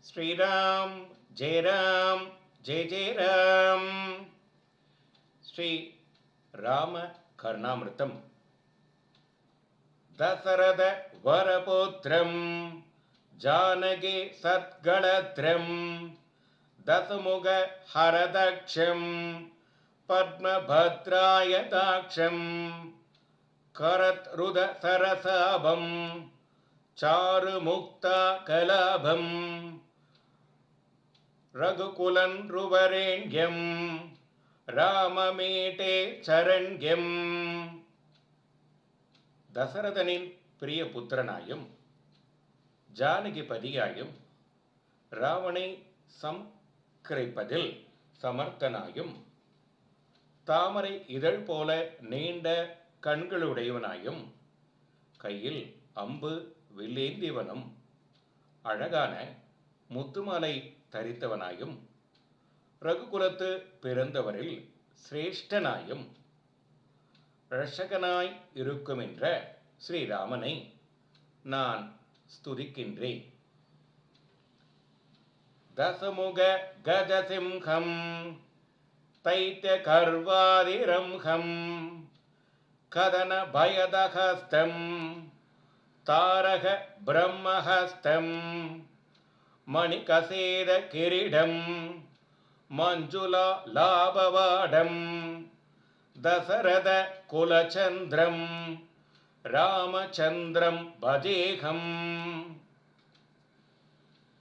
ஸ்ரீராம் ஜெய ராம் ஜெய ஜெய ராம். ஸ்ரீ ராம கர்ணாமிருத்தம். தசரத வரபுத்திரம் ஜானகி சத்களத்ரம் தசமுக ஹரதக்ஷம் பத்மபத்ராயதாக்ஷம் கரத்ருத சரசாபம் சாருமுக்தா கலாபம் ரகுகுலன் ருவரேண்யம் ராமமீட்டே சரண்யம். தசரதனின் பிரிய புத்திரனாயும் ஜானகி பதியாயும் ராவணை சம்கரிப்பதில் சமர்த்தனாயும் தாமரை இதழ் போல நீண்ட கண்களுடையவனாயும் கையில் அம்பு வில்லேந்தியவனும் அழகான முத்துமாலை தரித்தவனாயும் ரகுகுலத்து பிறந்தவரில் சிரேஷ்டனாயும் ரஷகனாய் இருக்குமென்ற ஸ்ரீராமனை நான் ஸ்துதிக்கின்றேன். தசமுக கஜசிம்ஹம் தைத்ய கர்வாதிரம்ஹம் கதன பயதஹஸ்தம் தாரக பிரம்மஹஸ்தம் மணிகசேத கிரீடம் மஞ்சுளா லாபவாடம் தசரத குலச்சந்திரம் ராமச்சந்திரம் பஜேகம்.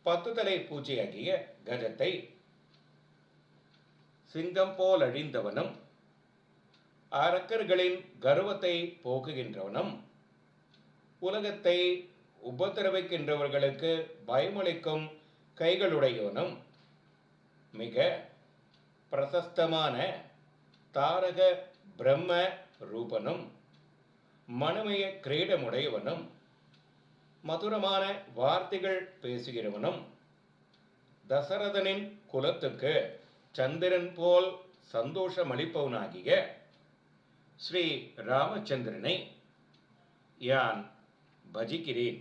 10 தலை பூச்சியாகிய கஜத்தை சிங்கம் போல் அழிந்தவனும் அரக்கர்களின் கர்வத்தை போக்குகின்றவனும் உலகத்தை உபத்திரவிக்கின்றவர்களுக்கு பயமளிக்கும் கைகளுடையவனும் மிக பிரசஸ்தமான தாரக பிரம்ம ரூபனும் மனமய கிரீடமுடையவனும் மதுரமான வார்த்தைகள் பேசுகிறவனும் தசரதனின் குலத்துக்கு சந்திரன் போல் சந்தோஷமளிப்பவனாகிய ஸ்ரீ ராமச்சந்திரனை யான் பஜிக்கிறேன்.